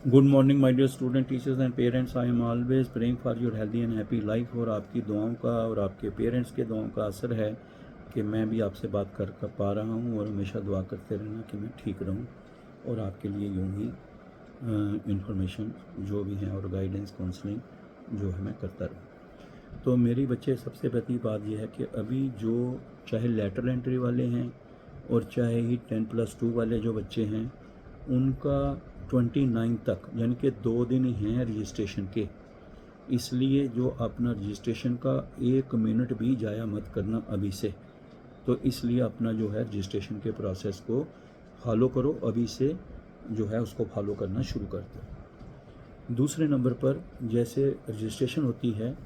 Good morning my dear student, teachers and parents. I am always praying for your healthy and happy life. और आपकी दुआओं का और आपके पेरेंट्स के दुआओं का असर है कि मैं भी आपसे बात कर पा रहा हूँ। और हमेशा दुआ करते रहना कि मैं ठीक रहूँ और आपके लिए यूँ ही इंफॉर्मेशन जो भी है और गाइडेंस काउंसलिंग जो है मैं करता रहूँ। तो मेरी बच्चे, सबसे पहली बात यह है कि अभी जो चाहे लेटरल एंट्री वाले हैं और चाहे ही 10+2 वाले जो बच्चे हैं, उनका 29 तक यानी कि 2 दिन ही हैं रजिस्ट्रेशन के। इसलिए जो अपना रजिस्ट्रेशन का 1 मिनट भी जाया मत करना अभी से। तो इसलिए अपना जो है रजिस्ट्रेशन के प्रोसेस को फॉलो करो, अभी से जो है उसको फॉलो करना शुरू कर दो। दूसरे नंबर पर जैसे रजिस्ट्रेशन होती है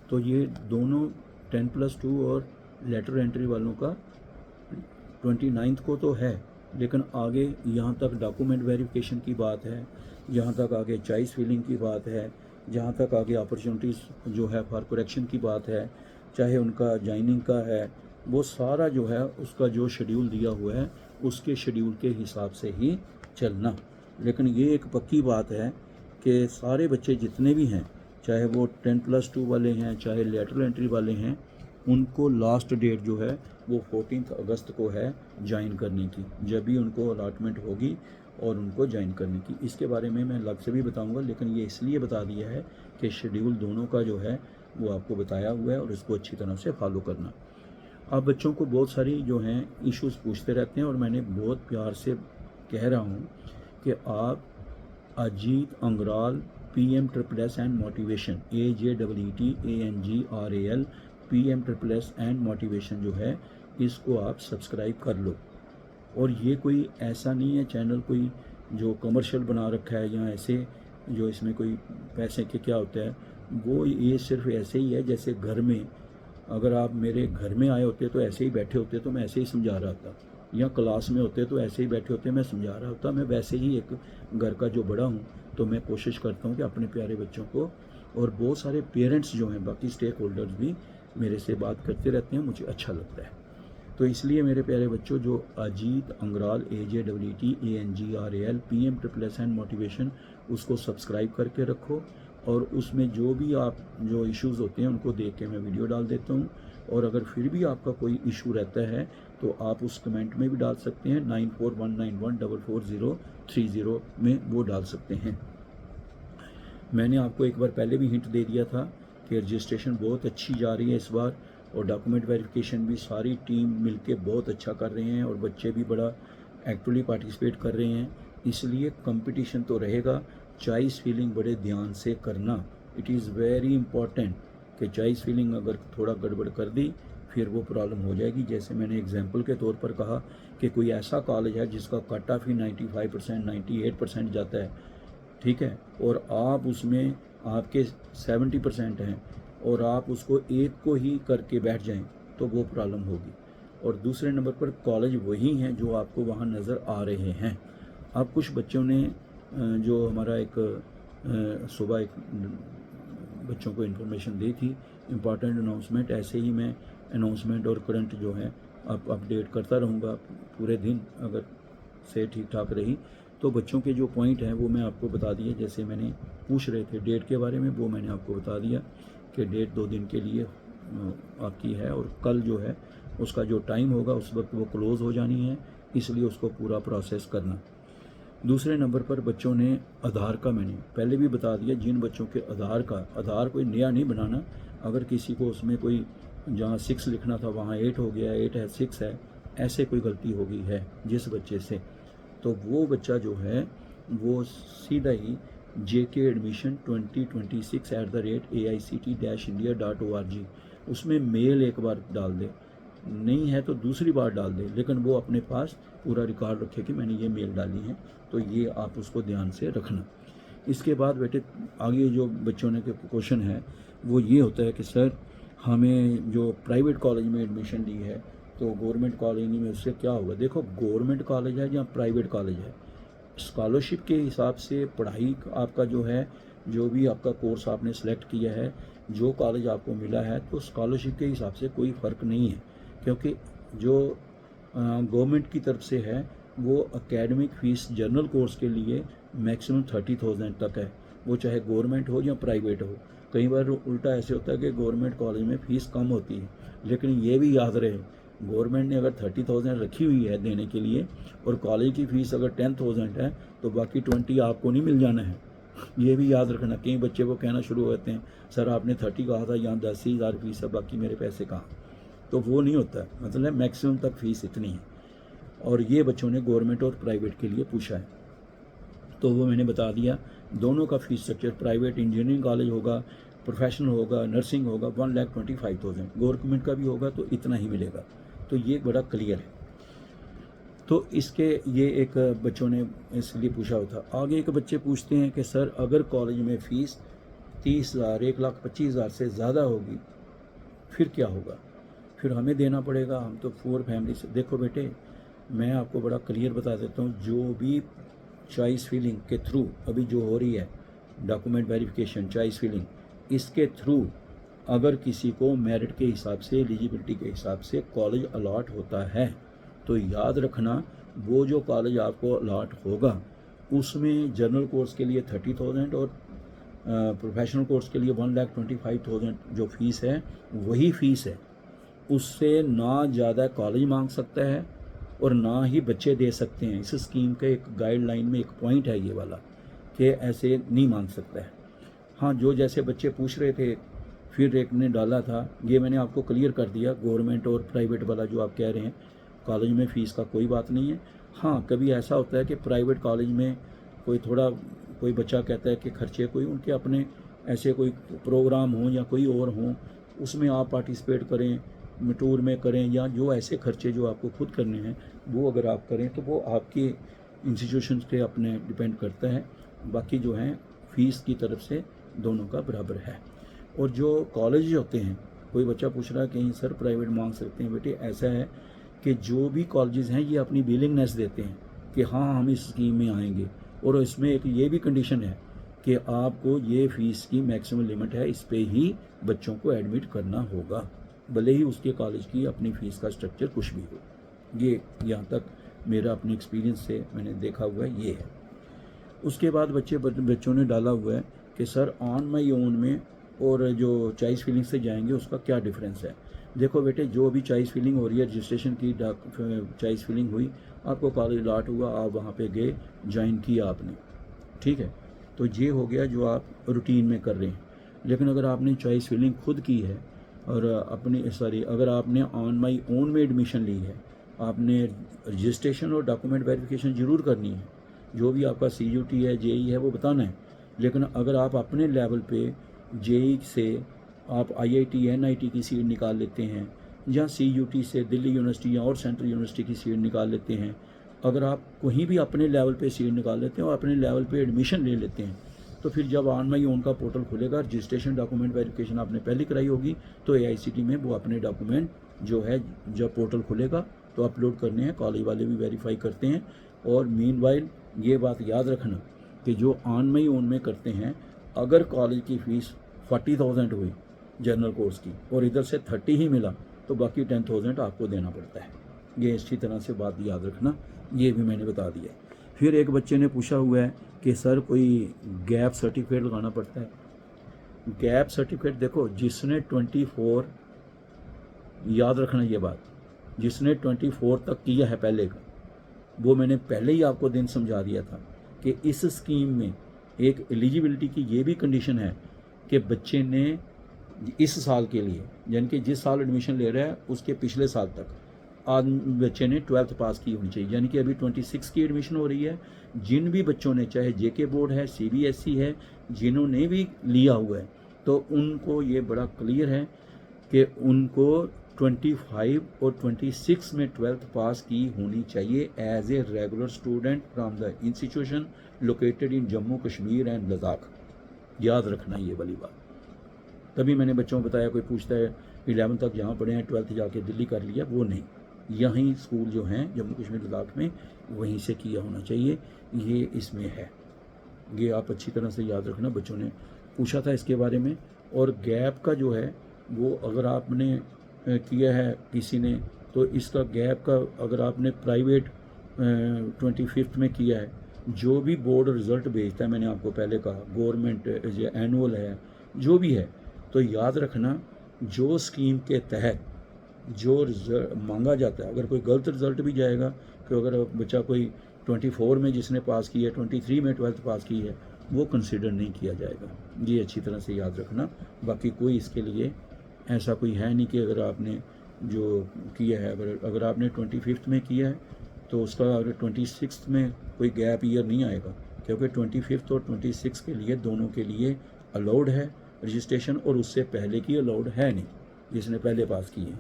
तो ये दोनों 10+2 और लेटर एंट्री वालों का 29 को तो है, लेकिन आगे यहाँ तक डॉक्यूमेंट वेरिफिकेशन की बात है, यहाँ तक आगे चॉइस फिलिंग की बात है, जहाँ तक आगे अपॉर्चुनिटीज़ जो है फॉर करेक्शन की बात है, चाहे उनका जॉइनिंग का है, वो सारा जो है उसका जो शेड्यूल दिया हुआ है उसके शेड्यूल के हिसाब से ही चलना। लेकिन ये एक पक्की बात है कि सारे बच्चे जितने भी हैं, चाहे वो 10+2 वाले हैं चाहे लेटरल एंट्री वाले हैं, उनको लास्ट डेट जो है वो 14 अगस्त को है ज्वाइन करने की, जब भी उनको अलॉटमेंट होगी और उनको ज्वाइन करने की। इसके बारे में मैं अलग से भी बताऊंगा, लेकिन ये इसलिए बता दिया है कि शेड्यूल दोनों का जो है वो आपको बताया हुआ है और इसको अच्छी तरह से फॉलो करना। अब बच्चों को बहुत सारी जो हैं इश्यूज़ पूछते रहते हैं और मैंने बहुत प्यार से कह रहा हूँ कि आप Ajeet Angral PM SSS and motivation, AJEETANGRAL PM SSS and motivation जो है इसको आप सब्सक्राइब कर लो। और ये कोई ऐसा नहीं है चैनल कोई जो कमर्शियल बना रखा है या ऐसे जो इसमें कोई पैसे के क्या होता है, वो ये सिर्फ ऐसे ही है जैसे घर में अगर आप मेरे घर में आए होते तो ऐसे ही बैठे होते तो मैं ऐसे ही समझा रहा था, या क्लास में होते तो ऐसे ही बैठे होते मैं समझा रहा होता। मैं वैसे ही एक घर का जो बड़ा हूँ, तो मैं कोशिश करता हूँ कि अपने प्यारे बच्चों को, और बहुत सारे पेरेंट्स जो हैं बाकी स्टेक होल्डर्स भी मेरे से बात करते रहते हैं, मुझे अच्छा लगता है। तो इसलिए मेरे प्यारे बच्चों, जो Ajeet Angral AJEETANGRAL PM SSS and motivation, उसको सब्सक्राइब करके रखो। और उसमें जो भी आप जो इश्यूज़ होते हैं उनको देख के मैं वीडियो डाल देता हूँ। और अगर फिर भी आपका कोई इशू रहता है तो आप उस कमेंट में भी डाल सकते हैं, 9419144030 में वो डाल सकते हैं। मैंने आपको एक बार पहले भी हिंट दे दिया था कि रजिस्ट्रेशन बहुत अच्छी जा रही है इस बार, और डॉक्यूमेंट वेरिफिकेशन भी सारी टीम मिलके बहुत अच्छा कर रहे हैं और बच्चे भी बड़ा एक्टिवली पार्टिसिपेट कर रहे हैं। इसलिए कंपटीशन तो रहेगा, चॉइस फिलिंग बड़े ध्यान से करना। इट इज़ वेरी इंपॉर्टेंट कि चॉइस फिलिंग अगर थोड़ा गड़बड़ कर दी फिर वो प्रॉब्लम हो जाएगी। जैसे मैंने एग्जांपल के तौर पर कहा कि कोई ऐसा कॉलेज है जिसका कट ऑफ ही 95% 98% जाता है, ठीक है, और आप उसमें आपके 70% हैं और आप उसको एक को ही करके बैठ जाएं तो वो प्रॉब्लम होगी। और दूसरे नंबर पर कॉलेज वही हैं जो आपको वहाँ नज़र आ रहे हैं। अब कुछ बच्चों ने जो हमारा एक सुबह एक बच्चों को इन्फॉर्मेशन दी थी, इम्पॉर्टेंट अनाउंसमेंट, ऐसे ही मैं अनाउंसमेंट और करंट जो है अब अपडेट करता रहूँगा पूरे दिन, अगर से ठीक ठाक रही तो बच्चों के जो पॉइंट हैं वो मैं आपको बता दिए। जैसे मैंने पूछ रहे थे डेट के बारे में, वो मैंने आपको बता दिया कि डेट 2 दिन के लिए आपकी है, और कल जो है उसका जो टाइम होगा उस वक्त वो क्लोज़ हो जानी है, इसलिए उसको पूरा प्रोसेस करना। दूसरे नंबर पर बच्चों ने आधार का मैंने पहले भी बता दिया, जिन बच्चों के आधार कोई नया नहीं बनाना। अगर किसी को उसमें कोई जहाँ 6 लिखना था वहाँ 8 हो गया, 8 है 6 है, ऐसे कोई गलती हो गई है जिस बच्चे से, तो वो बच्चा जो है वो सीधा ही JK Admission 2026@AICT-India.org उसमें मेल एक बार डाल दे, नहीं है तो दूसरी बार डाल दे, लेकिन वो अपने पास पूरा रिकॉर्ड रखे कि मैंने ये मेल डाली है। तो ये आप उसको ध्यान से रखना। इसके बाद बेटे आगे जो बच्चों ने के क्वेश्चन है वो ये होता है कि सर हमें जो प्राइवेट कॉलेज में एडमिशन ली है तो गवर्नमेंट कॉलेज में उससे क्या होगा। देखो, गवर्नमेंट कॉलेज है या प्राइवेट कॉलेज है, स्कॉलरशिप के हिसाब से पढ़ाई आपका जो है, जो भी आपका कोर्स आपने सेलेक्ट किया है, जो कॉलेज आपको मिला है, तो स्कॉलरशिप के हिसाब से कोई फ़र्क नहीं है, क्योंकि जो गवर्नमेंट की तरफ से है वो एकेडमिक फ़ीस जनरल कोर्स के लिए मैक्सिमम 30,000 तक है, वो चाहे गवर्नमेंट हो या प्राइवेट हो। कई बार उल्टा ऐसे होता है कि गवर्नमेंट कॉलेज में फ़ीस कम होती है, लेकिन ये भी याद रहे गवर्नमेंट ने अगर 30,000 रखी हुई है देने के लिए और कॉलेज की फ़ीस अगर 10,000 है तो बाकी 20 आपको नहीं मिल जाना है। ये भी याद रखना। कई बच्चे को कहना शुरू होते हैं सर आपने 30 कहा था, यहाँ 10,000 फीस है, बाकी मेरे पैसे कहाँ। तो वो नहीं होता, मतलब मैक्सिमम तक फ़ीस इतनी है। और ये बच्चों ने गवर्नमेंट और प्राइवेट के लिए पूछा है, तो वो मैंने बता दिया। दोनों का fees structure, private engineering college होगा, प्रोफेशनल होगा, नर्सिंग होगा 1,25,000, गवर्नमेंट का भी होगा तो इतना ही मिलेगा। तो ये बड़ा क्लियर है। तो इसके ये एक बच्चों ने इसलिए पूछा होता। आगे एक बच्चे पूछते हैं कि सर अगर कॉलेज में फ़ीस 30,000, 1,25,000 से ज़्यादा होगी फिर क्या होगा, फिर हमें देना पड़ेगा, हम तो पुअर फैमिली से। देखो बेटे, मैं आपको बड़ा क्लियर बता देता हूँ, जो भी चॉइस फिलिंग के थ्रू अभी जो हो रही है, डॉक्यूमेंट वेरिफिकेशन, चॉइस फिलिंग, इसके थ्रू अगर किसी को मेरिट के हिसाब से, एलिजिबिलिटी के हिसाब से कॉलेज अलॉट होता है तो याद रखना वो जो कॉलेज आपको अलॉट होगा उसमें जनरल कोर्स के लिए 30,000 और प्रोफेशनल कोर्स के लिए 1,25,000 जो फ़ीस है वही फ़ीस है। उससे ना ज़्यादा कॉलेज मांग सकता है और ना ही बच्चे दे सकते हैं। इस स्कीम के एक गाइडलाइन में एक पॉइंट है ये वाला कि ऐसे नहीं मांग सकता है। हाँ, जो जैसे बच्चे पूछ रहे थे फिर एक ने डाला था, ये मैंने आपको क्लियर कर दिया। गवर्नमेंट और प्राइवेट वाला जो आप कह रहे हैं कॉलेज में फ़ीस का कोई बात नहीं है। हाँ, कभी ऐसा होता है कि प्राइवेट कॉलेज में कोई बच्चा कहता है कि खर्चे कोई उनके अपने ऐसे कोई प्रोग्राम हो या कोई और हो, उसमें आप पार्टिसिपेट करें, टूर में करें, या जो ऐसे खर्चे जो आपको खुद करने हैं वो अगर आप करें तो वो आपके इंस्टीट्यूशन पे अपने डिपेंड करता है। बाकी जो है फ़ीस की तरफ से दोनों का बराबर है। और जो कॉलेज होते हैं, कोई बच्चा पूछ रहा है कहीं सर प्राइवेट मांग सकते हैं, बेटे ऐसा है कि जो भी कॉलेजेस हैं ये अपनी विलिंगनेस देते हैं कि हाँ हम इस स्कीम में आएंगे, और इसमें एक ये भी कंडीशन है कि आपको ये फ़ीस की मैक्सिमम लिमिट है, इस पे ही बच्चों को एडमिट करना होगा, भले ही उसके कॉलेज की अपनी फ़ीस का स्ट्रक्चर कुछ भी हो। ये यहाँ तक मेरा अपने एक्सपीरियंस से मैंने देखा हुआ है, ये है। उसके बाद बच्चों ने डाला हुआ है कि सर ऑन माई ओन में और जो चॉइस फिलिंग से जाएंगे उसका क्या डिफरेंस है। देखो बेटे, जो भी चॉइस फिलिंग हो रही है, रजिस्ट्रेशन की चॉइस फिलिंग हुई, आपको कॉलेज अलॉट हुआ, आप वहाँ पे गए, ज्वाइन किया आपने, ठीक है, तो ये हो गया जो आप रूटीन में कर रहे हैं। लेकिन अगर आपने चॉइस फिलिंग खुद की है और अगर आपने ऑन माई ओन में एडमिशन ली है, आपने रजिस्ट्रेशन और डॉक्यूमेंट वेरिफिकेशन ज़रूर करनी है। जो भी आपका CUT है, JEE है, वो बताना है। लेकिन अगर आप अपने लेवल पे JEE से आप IIT NIT की सीट निकाल लेते हैं, या CUT से दिल्ली यूनिवर्सिटी या और सेंट्रल यूनिवर्सिटी की सीट निकाल लेते हैं, अगर आप कहीं भी अपने लेवल पे सीट निकाल लेते हैं और अपने लेवल पे एडमिशन ले लेते हैं, तो फिर जब ऑन माई ओन का पोर्टल खुलेगा, रजिस्ट्रेशन डॉक्यूमेंट वेरिफिकेशन आपने पहले कराई होगी, तो AICT में वो अपने डॉक्यूमेंट जो है जब पोर्टल खुलेगा तो अपलोड करने हैं, कॉलेज वाले भी वेरीफाई करते हैं। और मीनवाइल ये बात याद रखना कि जो ऑन माई ओन में करते हैं, अगर कॉलेज की फ़ीस 40,000 हुई जनरल कोर्स की और इधर से 30 ही मिला तो बाकी 10,000 आपको देना पड़ता है। ये अच्छी तरह से बात याद रखना, ये भी मैंने बता दिया। फिर एक बच्चे ने पूछा हुआ है कि सर कोई गैप सर्टिफिकेट लगाना पड़ता है। गैप सर्टिफिकेट देखो, जिसने 24, याद रखना ये बात, जिसने 24 तक किया है पहले का, वो मैंने पहले ही आपको दिन समझा दिया था कि इस स्कीम में एक एलिजिबिलिटी की ये भी कंडीशन है कि बच्चे ने इस साल के लिए, यानी कि जिस साल एडमिशन ले रहा है उसके पिछले साल तक आज बच्चे ने 12th पास की होनी चाहिए। यानी कि अभी 26 की एडमिशन हो रही है। जिन भी बच्चों ने, चाहे JK बोर्ड है, CBSE है, जिन्होंने भी लिया हुआ है, तो उनको ये बड़ा क्लियर है कि उनको 25 और 26 में 12th पास की होनी चाहिए as a regular student from the institution located in Jammu Kashmir and Ladakh. याद रखना ये वाली बात। तभी मैंने बच्चों को बताया, कोई पूछता है 11 तक जहाँ पढ़े हैं 12th जाके दिल्ली कर लिया, वो नहीं, यहीं स्कूल जो हैं जम्मू कश्मीर लद्दाख में वहीं से किया होना चाहिए, ये इसमें है। ये आप अच्छी तरह से याद रखना, बच्चों ने पूछा था इसके बारे में। और गैप का जो है वो अगर आपने किया है किसी ने, तो इसका गैप का अगर आपने प्राइवेट 25th में किया है जो भी बोर्ड रिज़ल्ट भेजता है, मैंने आपको पहले कहा गवर्नमेंट जो एनुअल है जो भी है, तो याद रखना जो स्कीम के तहत जो रिजल्ट मांगा जाता है, अगर कोई गलत रिज़ल्ट भी जाएगा कि अगर बच्चा कोई 24 में जिसने पास की है 23 में 12th पास की है, वो कंसिडर नहीं किया जाएगा। ये अच्छी तरह से याद रखना। बाकी कोई इसके लिए ऐसा कोई है नहीं कि अगर आपने जो किया है, अगर आपने 25th में किया है तो उसका अगर 26th में कोई गैप ईयर नहीं आएगा, क्योंकि 25th और 26 के लिए दोनों के लिए अलाउड है रजिस्ट्रेशन, और उससे पहले की अलाउड है नहीं जिसने पहले पास किए हैं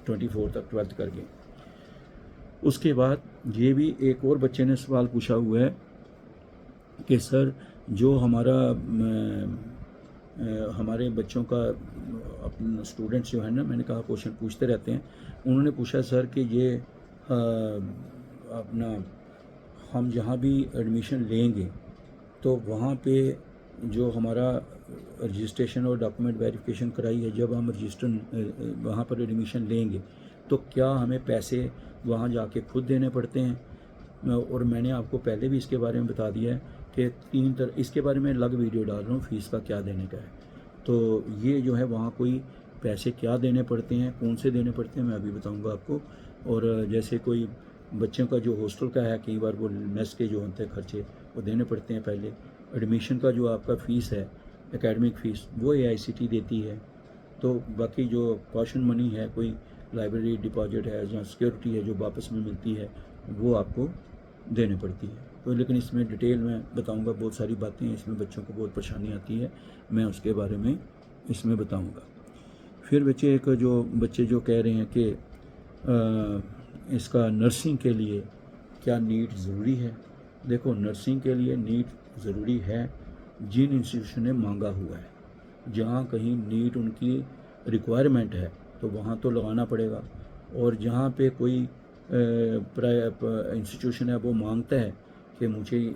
24 तक 12th करके। उसके बाद ये भी एक और बच्चे ने सवाल पूछा हुआ है कि सर जो हमारे बच्चों का अपना स्टूडेंट्स जो है ना, मैंने कहा क्वेश्चन पूछते रहते हैं, उन्होंने पूछा सर कि ये अपना हम जहाँ भी एडमिशन लेंगे तो वहाँ पे जो हमारा रजिस्ट्रेशन और डॉक्यूमेंट वेरिफिकेशन कराई है, जब हम रजिस्टर वहाँ पर एडमिशन लेंगे तो क्या हमें पैसे वहाँ जाके खुद देने पड़ते हैं? और मैंने आपको पहले भी इसके बारे में बता दिया है कि इसके बारे में अलग वीडियो डाल रहा हूँ, फ़ीस का क्या देने का है। तो ये जो है वहाँ कोई पैसे क्या देने पड़ते हैं, कौन से देने पड़ते हैं, मैं अभी बताऊँगा आपको। और जैसे कोई बच्चों का जो हॉस्टल का है, कई बार वो मेस के जो होते हैं खर्चे वो देने पड़ते हैं पहले। एडमिशन का जो आपका फ़ीस है, एकेडमिक फ़ीस, वो AICT देती है। तो बाकी जो कॉशन मनी है, कोई लाइब्रेरी डिपॉजिट है या सिक्योरिटी है जो वापस में मिलती है, वो आपको देने पड़ती है। तो लेकिन इसमें डिटेल में बताऊंगा, बहुत सारी बातें हैं इसमें, बच्चों को बहुत परेशानी आती है, मैं उसके बारे में इसमें बताऊंगा। फिर बच्चे जो कह रहे हैं कि इसका नर्सिंग के लिए क्या नीट ज़रूरी है। देखो, नर्सिंग के लिए नीट ज़रूरी है जिन इंस्टीट्यूशन ने मांगा हुआ है। जहाँ कहीं नीट उनकी रिक्वायरमेंट है तो वहाँ तो लगाना पड़ेगा, और जहाँ पे कोई इंस्टीट्यूशन है वो मांगता है कि मुझे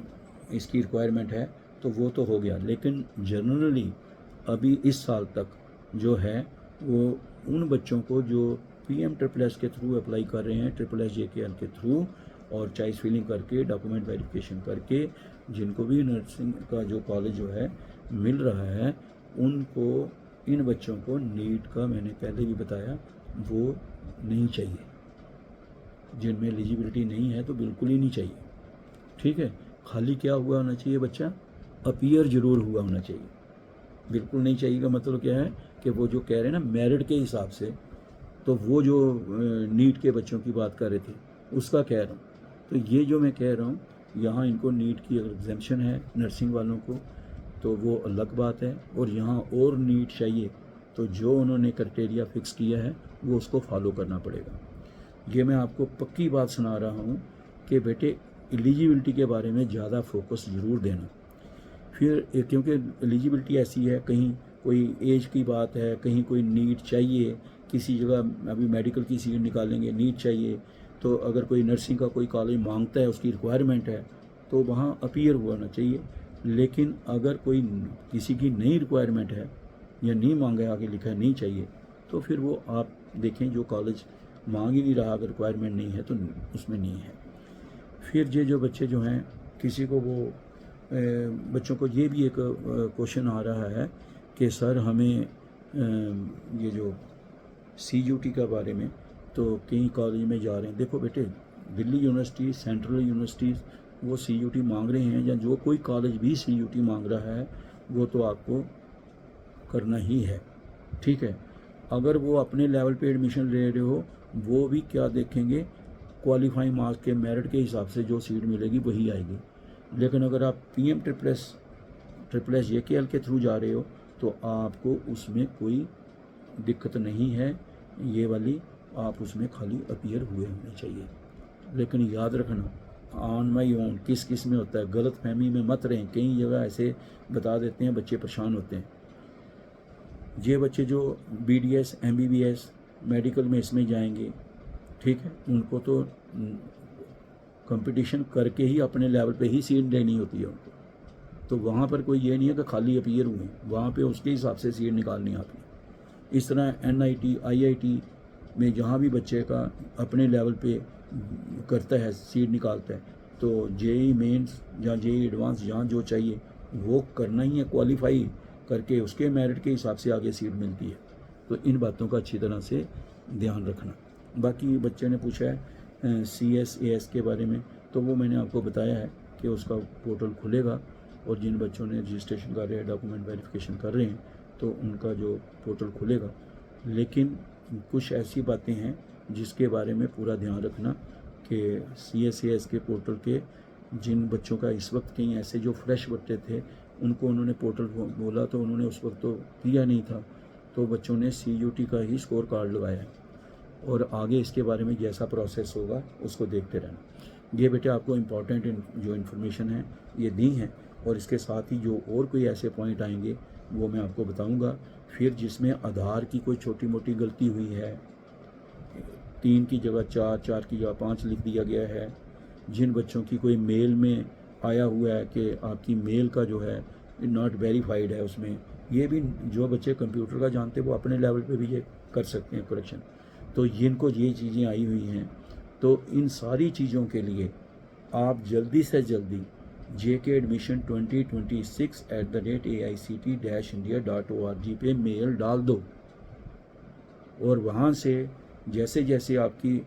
इसकी रिक्वायरमेंट है तो वो तो हो गया। लेकिन जनरली अभी इस साल तक जो है वो उन बच्चों को जो PMSSS के थ्रू अप्लाई कर रहे हैं, SSS JKL के थ्रू, और चॉइस फिलिंग करके डॉक्यूमेंट वेरिफिकेशन करके जिनको भी नर्सिंग का जो कॉलेज जो है मिल रहा है, उनको इन बच्चों को नीट का मैंने पहले भी बताया वो नहीं चाहिए। जिनमें एलिजिबिलिटी नहीं है तो बिल्कुल ही नहीं चाहिए। ठीक है, खाली क्या हुआ होना चाहिए बच्चा, अपीयर जरूर हुआ होना चाहिए। बिल्कुल नहीं चाहिए का मतलब क्या है कि वो जो कह रहे हैं ना मेरिट के हिसाब से, तो वो जो नीट के बच्चों की बात कर रहे थे उसका कह रहा हूँ। तो ये जो मैं कह रहा हूँ, यहाँ इनको नीट की अगर एग्जाम्पशन है नर्सिंग वालों को तो वो अलग बात है, और यहाँ और नीट चाहिए तो जो उन्होंने क्राइटेरिया फिक्स किया है वो उसको फॉलो करना पड़ेगा। ये मैं आपको पक्की बात सुना रहा हूँ कि बेटे एलिजिबिलिटी के बारे में ज़्यादा फोकस ज़रूर देना। फिर क्योंकि एलिजिबिलिटी ऐसी है, कहीं कोई एज की बात है, कहीं कोई नीट चाहिए, किसी जगह अभी मेडिकल की सीट निकालेंगे नीट चाहिए, तो अगर कोई नर्सिंग का कोई कॉलेज मांगता है, उसकी रिक्वायरमेंट है, तो वहाँ अपीयर होना चाहिए। लेकिन अगर कोई किसी की नई रिक्वायरमेंट है या नहीं मांगा है, आगे लिखा है नहीं चाहिए, तो फिर वो आप देखें जो कॉलेज मांग ही नहीं रहा, अगर रिक्वायरमेंट नहीं है तो उसमें नहीं है। फिर ये जो बच्चे जो हैं, किसी को वो बच्चों को ये भी एक क्वेश्चन आ रहा है कि सर हमें ये जो CUT का बारे में, तो कई कॉलेज में जा रहे हैं। देखो बेटे, दिल्ली यूनिवर्सिटी, सेंट्रल यूनिवर्सिटीज़ वो CUT मांग रहे हैं, या जो कोई कॉलेज भी CUT मांग रहा है वो तो आपको करना ही है। ठीक है, अगर वो अपने लेवल पे एडमिशन ले रहे हो, वो भी क्या देखेंगे, क्वालिफाइंग मार्क्स के मेरिट के हिसाब से जो सीट मिलेगी वही आएगी। लेकिन अगर आप PMSSS JKL के थ्रू जा रहे हो तो आपको उसमें कोई दिक्कत नहीं है, ये वाली आप उसमें खाली अपीयर हुए होने चाहिए। लेकिन याद रखना, ऑन माई ओन किस किस में होता है, गलत फहमी में मत रहें। कई जगह ऐसे बता देते हैं, बच्चे परेशान होते हैं। ये बच्चे जो BDS MBBS मेडिकल में इसमें जाएंगे, ठीक है, उनको तो कंपटीशन करके ही अपने लेवल पे ही सीट लेनी होती है उनको। तो वहाँ पर कोई ये नहीं है कि खाली अपीयर हुए, वहाँ पे उसके हिसाब से सीट निकालनी आती है। इस तरह NIT IIT में जहाँ भी बच्चे का अपने लेवल पे करता है, सीट निकालता है, तो जेई मेंस या जेई एडवांस जहाँ जो चाहिए वो करना ही है, क्वालिफाई करके उसके मेरिट के हिसाब से आगे सीट मिलती है। तो इन बातों का अच्छी तरह से ध्यान रखना। बाकी बच्चे ने पूछा है CSAS के बारे में, तो वो मैंने आपको बताया है कि उसका पोर्टल खुलेगा और जिन बच्चों ने रजिस्ट्रेशन कर रहे हैं, डॉक्यूमेंट वेरिफिकेशन कर रहे हैं, तो उनका जो पोर्टल खुलेगा। लेकिन कुछ ऐसी बातें हैं जिसके बारे में पूरा ध्यान रखना कि CSAS के पोर्टल के जिन बच्चों का इस वक्त कहीं ऐसे जो फ्रेश बच्चे थे उनको उन्होंने पोर्टल बोला तो उन्होंने उस वक्त तो किया नहीं था, तो बच्चों ने CUT का ही स्कोर कार्ड लगाया है और आगे इसके बारे में जैसा प्रोसेस होगा उसको देखते रहना। ये बेटे आपको इम्पॉर्टेंट जो इन्फॉर्मेशन है ये दी हैं, और इसके साथ ही जो और कोई ऐसे पॉइंट आएंगे वो मैं आपको बताऊंगा। फिर जिसमें आधार की कोई छोटी मोटी गलती हुई है, 3 की जगह 4, 4 की जगह 5 लिख दिया गया है, जिन बच्चों की कोई मेल में आया हुआ है कि आपकी मेल का जो है नॉट वेरीफाइड है, उसमें ये भी जो बच्चे कंप्यूटर का जानते हैं वो अपने लेवल पे भी ये कर सकते हैं करेक्शन। तो जिनको ये चीज़ें आई हुई हैं, तो इन सारी चीज़ों के लिए आप जल्दी से जल्दी JK Admission 2026 @aict-india.org पे मेल डाल दो, और वहाँ से जैसे जैसे आपकी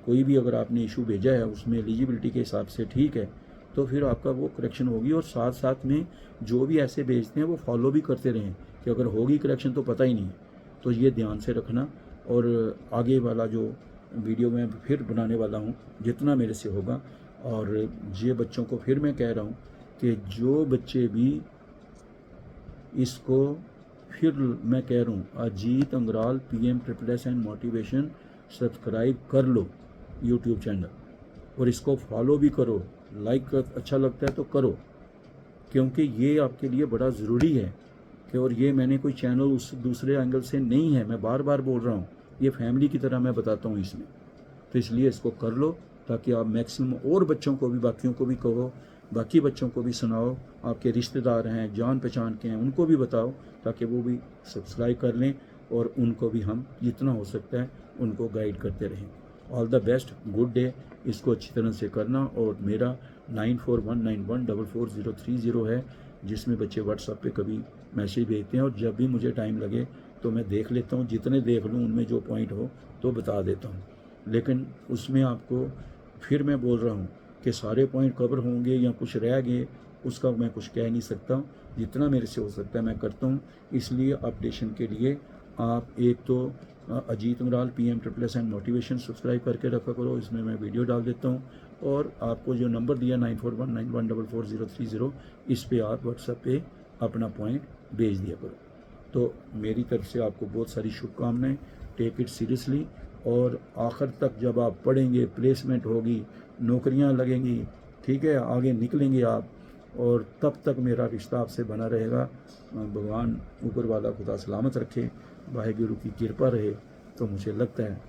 कोई भी अगर आपने इशू भेजा है उसमें एलिजिबिलिटी के हिसाब से ठीक है, तो फिर आपका वो करेक्शन होगी। और साथ साथ में जो भी ऐसे भेजते हैं वो फॉलो भी करते रहें कि अगर होगी करेक्शन तो पता ही नहीं। तो ये ध्यान से रखना। और आगे वाला जो वीडियो मैं फिर बनाने वाला हूँ जितना मेरे से होगा, और ये बच्चों को फिर मैं कह रहा हूँ कि जो बच्चे भी इसको, फिर मैं कह रहा हूँ, Ajeet Angral PM and motivation subscribe कर लो यूट्यूब चैनल, और इसको फॉलो भी करो। लाइक अच्छा लगता है तो करो, क्योंकि ये आपके लिए बड़ा ज़रूरी है कि, और ये मैंने कोई चैनल उस दूसरे एंगल से नहीं है, मैं बार बार बोल रहा हूँ, ये फैमिली की तरह मैं बताता हूँ इसमें। तो इसलिए इसको कर लो ताकि आप मैक्सिमम और बच्चों को भी, बाकियों को भी कहो, बाकी बच्चों को भी सुनाओ, आपके रिश्तेदार हैं, जान पहचान के हैं, उनको भी बताओ ताकि वो भी सब्सक्राइब कर लें और उनको भी हम जितना हो सकता है उनको गाइड करते रहें। All the best, good day. इसको अच्छी तरह से करना। और मेरा 9419144030 है, जिसमें बच्चे व्हाट्सएप पे कभी मैसेज भेजते हैं, और जब भी मुझे टाइम लगे तो मैं देख लेता हूँ, जितने देख लूँ उनमें जो पॉइंट हो तो बता देता हूँ। लेकिन उसमें आपको फिर मैं बोल रहा हूँ कि सारे पॉइंट कवर होंगे या कुछ रह गए उसका मैं कुछ कह नहीं सकता, जितना मेरे से हो सकता है मैं करता हूँ। इसलिए अपडेशन के लिए आप एक तो Ajeet Angral PM and motivation subscribe करके रखा करो, इसमें मैं वीडियो डाल देता हूँ। और आपको जो नंबर दिया 9419144030, इस पे आप व्हाट्सएप पे अपना पॉइंट भेज दिया करो। तो मेरी तरफ से आपको बहुत सारी शुभकामनाएं। टेक इट सीरियसली, और आखिर तक जब आप पढ़ेंगे, प्लेसमेंट होगी, नौकरियां लगेंगी, ठीक है, आगे निकलेंगे आप, और तब तक मेरा रिश्ता आपसे बना रहेगा। भगवान ऊपर वाला खुदा सलामत रखे, वाहिगुरु की कृपा रहे, तो मुझे लगता है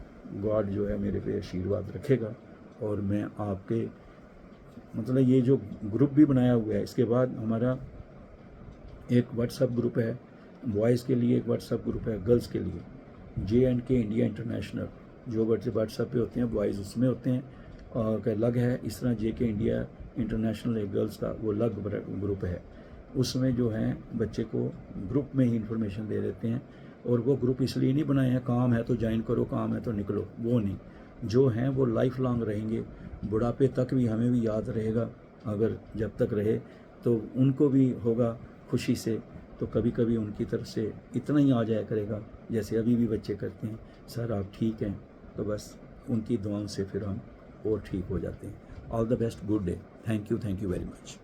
गॉड जो है मेरे पे आशीर्वाद रखेगा। और मैं आपके मतलब ये जो ग्रुप भी बनाया हुआ है, इसके बाद हमारा एक व्हाट्सएप ग्रुप है बॉयज़ के लिए, एक व्हाट्सएप ग्रुप है गर्ल्स के लिए, J&K इंडिया इंटरनेशनल। जो बच्चे व्हाट्सएप पे होते हैं बॉयज़ उसमें होते हैं और अलग है। इस तरह JK इंडिया इंटरनेशनल एक गर्ल्स का वो अलग ग्रुप है, उसमें जो है बच्चे को ग्रुप में ही इन्फॉर्मेशन दे देते हैं। और वो ग्रुप इसलिए नहीं बनाए हैं काम है तो ज्वाइन करो, काम है तो निकलो, वो नहीं। जो हैं वो लाइफ लॉन्ग रहेंगे, बुढ़ापे तक भी हमें भी याद रहेगा, अगर जब तक रहे तो उनको भी होगा खुशी से। तो कभी कभी उनकी तरफ से इतना ही आ जाया करेगा जैसे अभी भी बच्चे करते हैं, सर आप ठीक हैं, तो बस उनकी दुआओं से फिर हम और ठीक हो जाते हैं। All the best, good day, thank you very much.